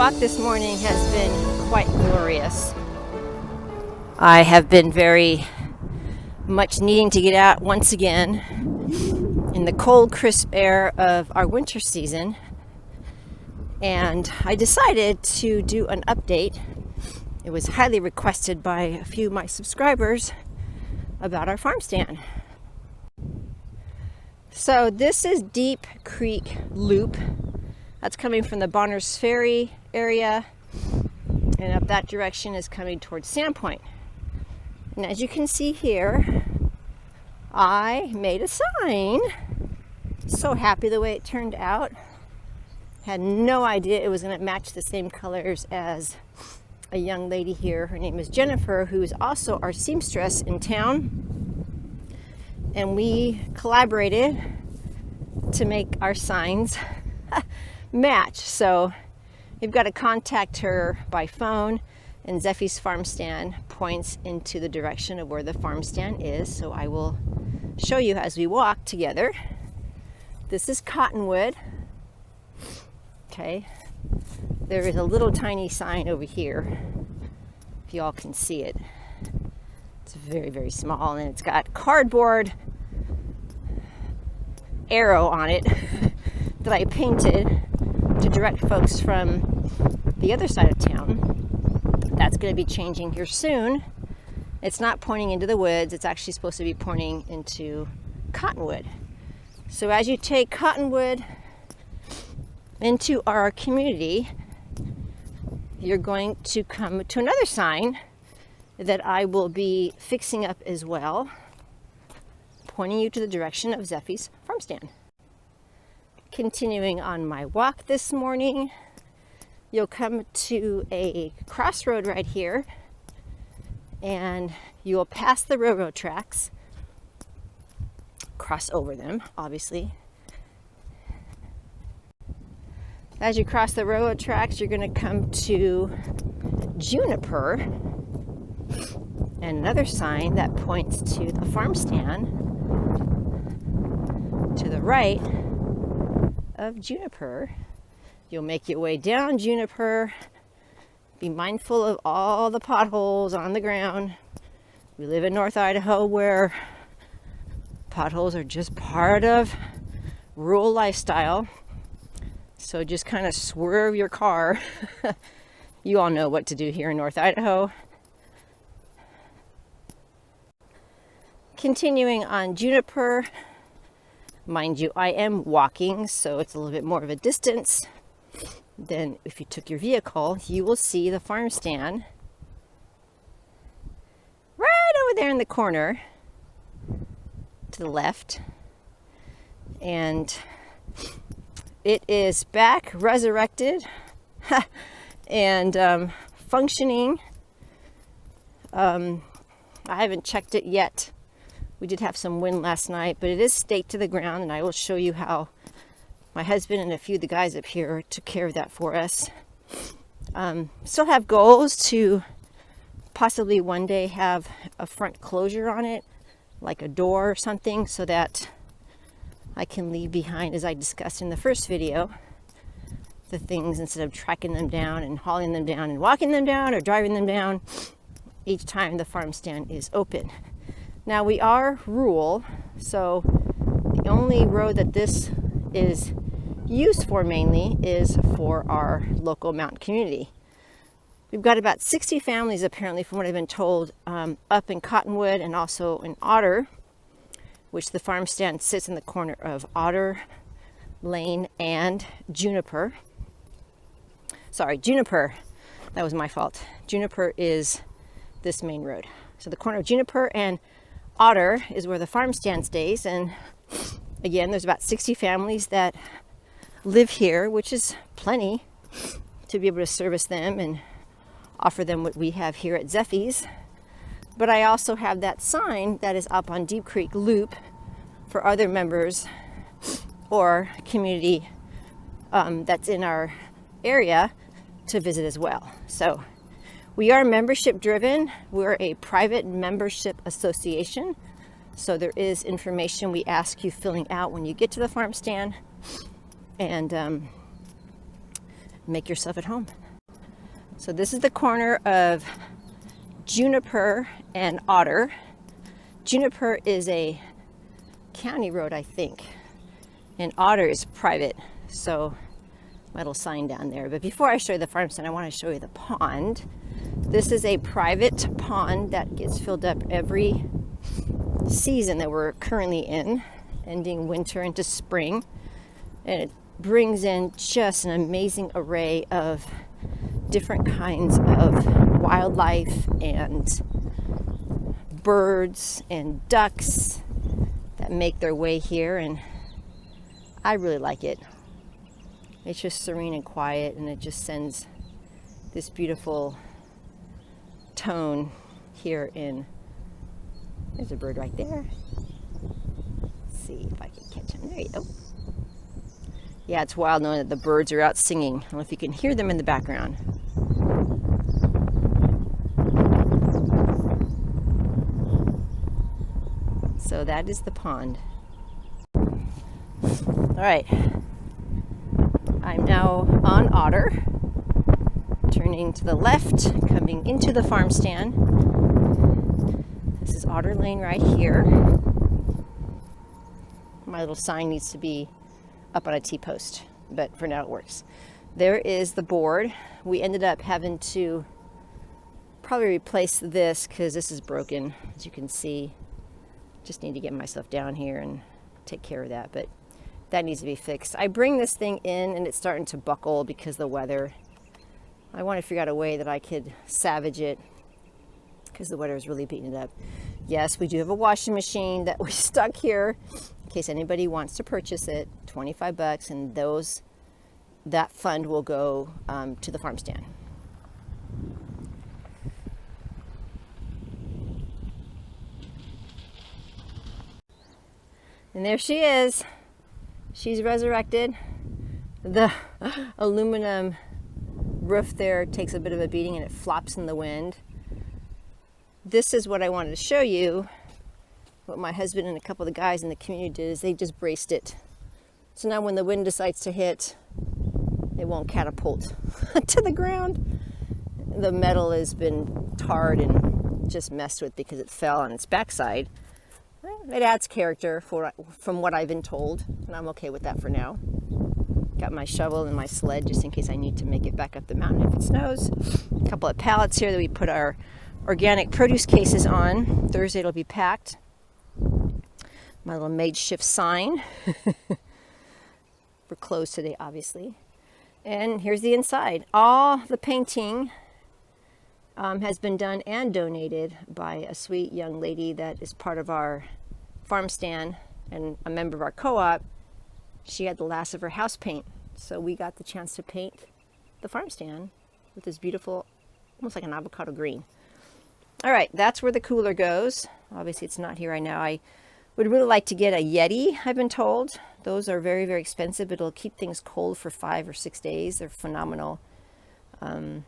walk this morning has been quite glorious. I have been very much needing to get out once again in the cold, crisp air of our winter season. And I decided to do an update. It was highly requested by a few of my subscribers about our farm stand. So this is Deep Creek Loop. That's coming from the Bonners Ferry area, and up that direction is coming towards Sandpoint. And as you can see here, I made a sign. So happy the way it turned out. Had no idea it was going to match the same colors as a young lady here. Her name is Jennifer, who is also our seamstress in town. And we collaborated to make our signs match. So you've got to contact her by phone, and Zephys Farmstand points into the direction of where the farm stand is. So I will show you as we walk together. This is Cottonwood. Okay, there is a little tiny sign over here, if y'all can see it. It's very, very small, and it's got cardboard arrow on it that I painted to direct folks from the other side of town. That's going to be changing here soon. It's not pointing into the woods. It's actually supposed to be pointing into Cottonwood. So as you take Cottonwood into our community, you're going to come to another sign that I will be fixing up as well, pointing you to the direction of Zephys Farmstand. Continuing on my walk this morning, you'll come to a crossroad right here, and you will pass the railroad tracks, cross over them, obviously. As you cross the railroad tracks, you're going to come to Juniper, and another sign that points to the farm stand to the right of Juniper. You'll make your way down Juniper. Be mindful of all the potholes on the ground. We live in North Idaho, where potholes are just part of rural lifestyle. So just kind of swerve your car. You all know what to do here in North Idaho. Continuing on Juniper, mind you, I am walking, so it's a little bit more of a distance than if you took your vehicle. You will see the farm stand right over there in the corner to the left. And it is back, resurrected, and functioning. I haven't checked it yet. We did have some wind last night, but it is staked to the ground, and I will show you how my husband and a few of the guys up here took care of that for us. Still have goals to possibly one day have a front closure on it, like a door or something, so that I can leave behind, as I discussed in the first video, the things, instead of tracking them down and hauling them down and walking them down or driving them down each time the farm stand is open. Now, we are rural, so the only road that this is used for mainly is for our local mountain community. We've got about 60 families, apparently, from what I've been told, up in Cottonwood and also in Otter, which the farm stand sits in the corner of Otter Lane and Juniper. Sorry, Juniper, that was my fault. Juniper is this main road. So the corner of Juniper and Otter is where the farm stand stays, and again, there's about 60 families that live here, which is plenty to be able to service them and offer them what we have here at Zephys. But I also have that sign that is up on Deep Creek Loop for other members or community that's in our area to visit as well. So we are membership driven. We're a private membership association. So there is information we ask you filling out when you get to the farm stand, and make yourself at home. So this is the corner of Juniper and Otter. Juniper is a county road, I think, and Otter is private. So my little sign down there. But before I show you the farm stand, I want to show you the pond. This is a private pond that gets filled up every season that we're currently in, ending winter into spring. And it brings in just an amazing array of different kinds of wildlife and birds and ducks that make their way here, and I really like it. It's just serene and quiet, and it just sends this beautiful tone here in. There's a bird right there. Let's see if I can catch him. There you go. Yeah, it's wild knowing that the birds are out singing. I don't know if you can hear them in the background. So that is the pond. All right. I'm now on Otter, turning to the left, coming into the farm stand. This is Otter Lane right here. My little sign needs to be up on a T-post, but for now it works. There is the board. We ended up having to probably replace this because this is broken, as you can see. Just need to get myself down here and take care of that, but that needs to be fixed. I bring this thing in and it's starting to buckle because of the weather. I want to figure out a way that I could salvage it because the weather is really beating it up. Yes, we do have a washing machine that we stuck here in case anybody wants to purchase it, $25, and that fund will go to the farm stand. And there she is. She's resurrected. The aluminum roof there takes a bit of a beating and it flops in the wind. This is what I wanted to show you. What my husband and a couple of the guys in the community did is they just braced it. So now when the wind decides to hit, it won't catapult to the ground. The metal has been tarred and just messed with because it fell on its backside. It adds character from what I've been told, and I'm okay with that for now. Got my shovel and my sled just in case I need to make it back up the mountain if it snows. A couple of pallets here that we put our organic produce cases on. Thursday it'll be packed. My little makeshift sign. We're closed today, obviously. And here's the inside. All the painting has been done and donated by a sweet young lady that is part of our farm stand and a member of our co-op. She had the last of her house paint, so we got the chance to paint the farm stand with this beautiful, almost like an avocado green. All right, that's where the cooler goes. Obviously it's not here right now. I would really like to get a Yeti, I've been told. Those are very, very expensive, but it'll keep things cold for 5 or 6 days. They're phenomenal in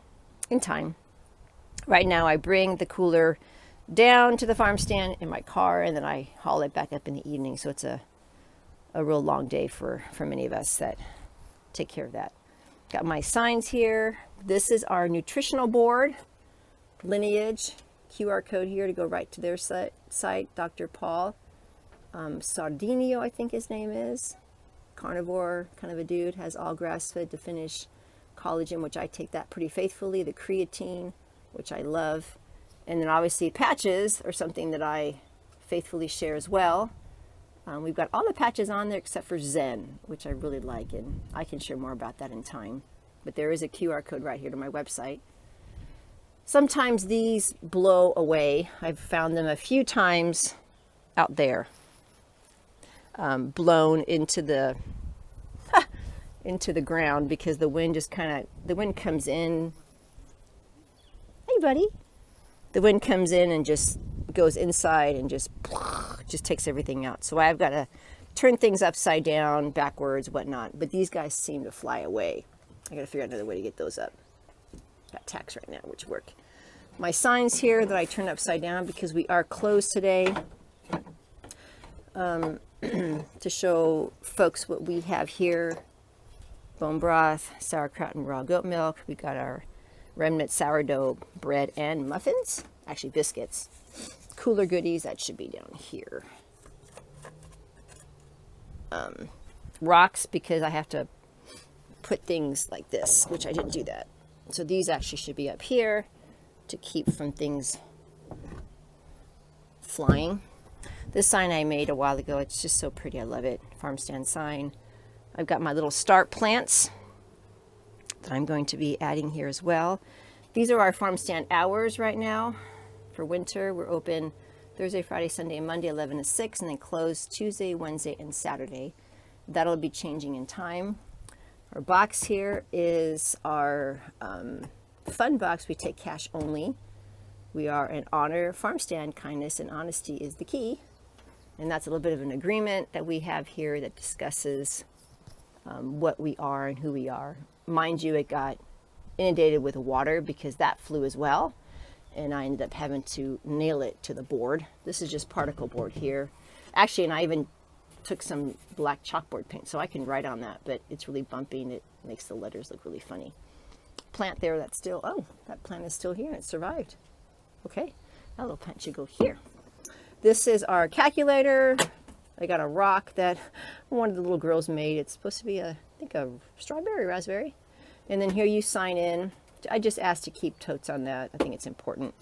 time. Right now I bring the cooler down to the farm stand in my car, and then I haul it back up in the evening. So it's a real long day for many of us that take care of that. Got my signs here. This is our nutritional board, LINEAGE, QR code here to go right to their site. Dr. Paul Sardinio, I think his name is. Carnivore kind of a dude, has all grass-fed to finish collagen, which I take that pretty faithfully. The creatine, which I love. And then obviously patches are something that I faithfully share as well. We've got all the patches on there except for ZEN, which I really like, and I can share more about that in time. But there is a QR code right here to my website. Sometimes these blow away. I've found them a few times out there, blown into the ground because the wind just the wind comes in. Hey, buddy. The wind comes in and just goes inside and just takes everything out. So I've got to turn things upside down, backwards, whatnot. But these guys seem to fly away. I got to figure out another way to get those up. Got tacks right now, which work. My signs here that I turn upside down because we are closed today. To show folks what we have here. Bone broth, sauerkraut, and raw goat milk. We got our remnant sourdough bread and muffins. Actually, biscuits. Cooler goodies, that should be down here. Rocks, because I have to put things like this, which I didn't do that. So these actually should be up here to keep from things flying. This sign I made a while ago, it's just so pretty. I love it. Farm stand sign. I've got my little start plants that I'm going to be adding here as well. These are our farm stand hours right now. For winter, we're open Thursday, Friday, Sunday, and Monday, 11 to 6, and then closed Tuesday, Wednesday, and Saturday. That'll be changing in time. Our box here is our fun box. We take cash only. We are an honor farm stand. Kindness and honesty is the key. And that's a little bit of an agreement that we have here that discusses what we are and who we are. Mind you, it got inundated with water because that flew as well. And I ended up having to nail it to the board. This is just particle board here. Actually, and I even took some black chalkboard paint so I can write on that, but it's really bumpy and it makes the letters look really funny. Plant there that's still, oh, that plant is still here and it survived. Okay, that little plant should go here. This is our calculator. I got a rock that one of the little girls made. It's supposed to be I think a strawberry, raspberry. And then here you sign in. I just asked to keep totes on that. I think it's important.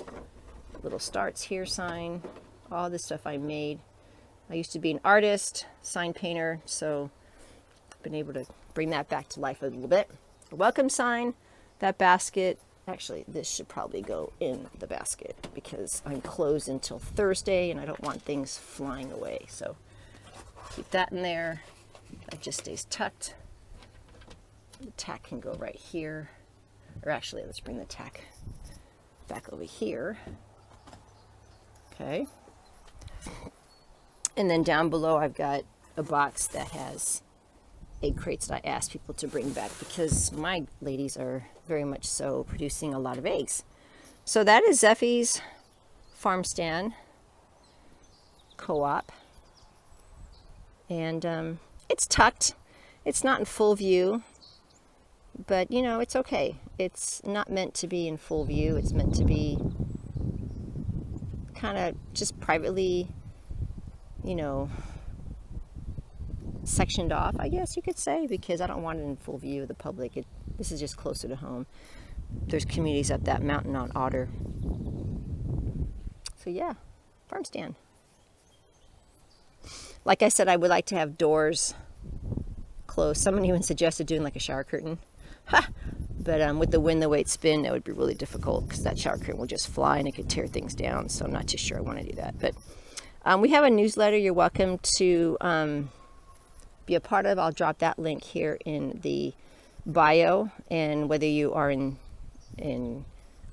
Little starts here sign. All this stuff I made. I used to be an artist, sign painter, so I've been able to bring that back to life a little bit. A welcome sign, that basket. Actually, this should probably go in the basket because I'm closed until Thursday and I don't want things flying away. So keep that in there. That just stays tucked. The tack can go right here. Or actually, let's bring the tack back over here. Okay. And then down below, I've got a box that has egg crates that I asked people to bring back because my ladies are very much so producing a lot of eggs. So that is Zephys Farmstand Co-Op. And it's tucked. It's not in full view, but you know, it's okay. It's not meant to be in full view. It's meant to be kind of just privately, you know, sectioned off, I guess you could say, because I don't want it in full view of the public. This is just closer to home. There's communities up that mountain on Otter. So yeah, farm stand. Like I said, I would like to have doors closed. Someone even suggested doing like a shower curtain. Ha! But with the wind the way it's been, that would be really difficult because that shower curtain will just fly and it could tear things down. So I'm not too sure I want to do that. But we have a newsletter you're welcome to be a part of. I'll drop that link here in the bio. And whether you are in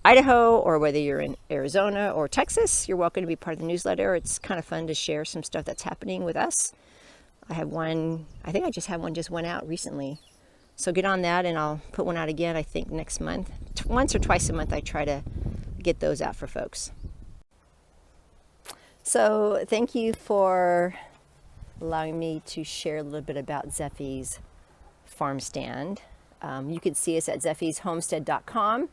Idaho or whether you're in Arizona or Texas, you're welcome to be part of the newsletter. It's kind of fun to share some stuff that's happening with us. I have one, I think I just had one just went out recently. So get on that and I'll put one out again, I think next month. Once or twice a month I try to get those out for folks. So thank you for allowing me to share a little bit about Zephys Farmstand. You can see us at zephyshomestead.com.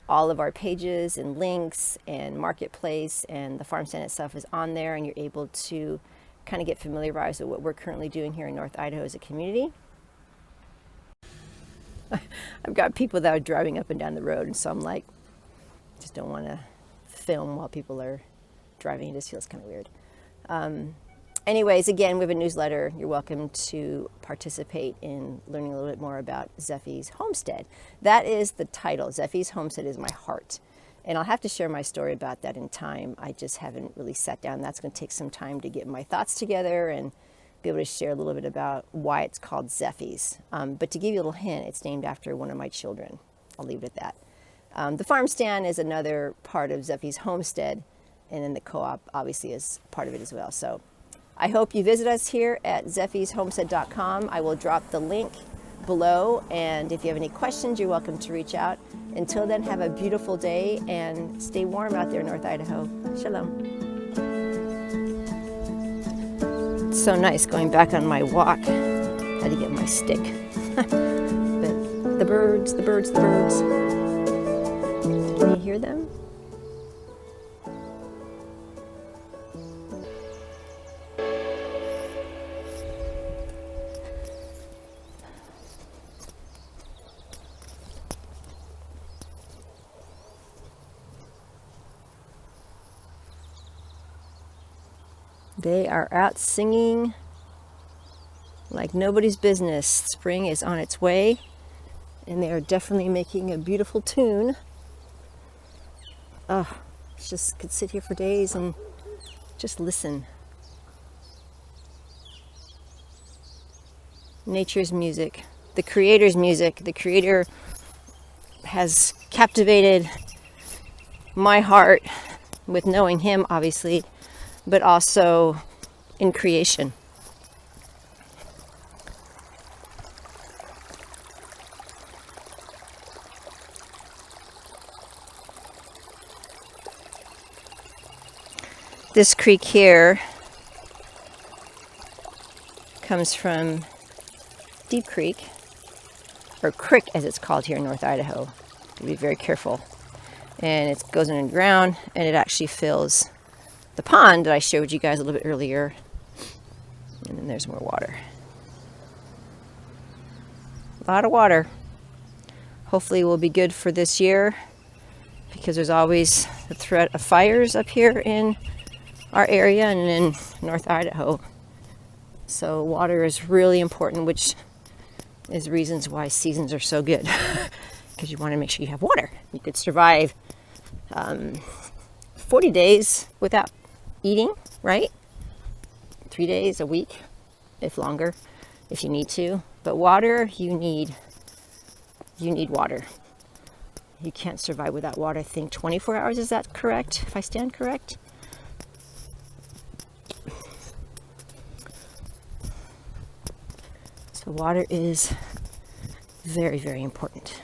All of our pages and links and marketplace and the farm stand itself is on there, and you're able to kind of get familiarized with what we're currently doing here in North Idaho as a community. I've got people that are driving up and down the road, and so I'm like, just don't want to film while people are driving. It just feels kind of weird. Anyways, again, we have a newsletter. You're welcome to participate in learning a little bit more about Zephys Homestead. That is the title. Zephys Homestead is my heart. And I'll have to share my story about that in time. I just haven't really sat down. That's going to take some time to get my thoughts together and be able to share a little bit about why it's called Zephys. But to give you a little hint, it's named after one of my children. I'll leave it at that. The farm stand is another part of Zephys Homestead, and then the co-op obviously is part of it as well. So I hope you visit us here at zephyshomestead.com. I will drop the link below, and if you have any questions, you're welcome to reach out. Until then, have a beautiful day and stay warm out there in North Idaho. Shalom. It's so nice going back on my walk. Had to get my stick. But the birds. hear them? They are out singing like nobody's business. Spring is on its way, and they are definitely making a beautiful tune. Oh, just could sit here for days and just listen. Nature's music, the Creator's music. The Creator has captivated my heart with knowing Him, obviously, but also in creation. This creek here comes from Deep Creek, or Crick as it's called here in North Idaho. To be very careful. And it goes underground, and it actually fills the pond that I showed you guys a little bit earlier. And then there's more water. A lot of water. Hopefully it will be good for this year, because there's always the threat of fires up here in our area and in North Idaho. So water is really important, which is reasons why seasons are so good. Because you want to make sure you have water. You could survive 40 days without eating, right? 3 days, a week, if longer, if you need to. But water, you need water. You can't survive without water. I think 24 hours, is that correct? If I stand correct? So water is very, very important.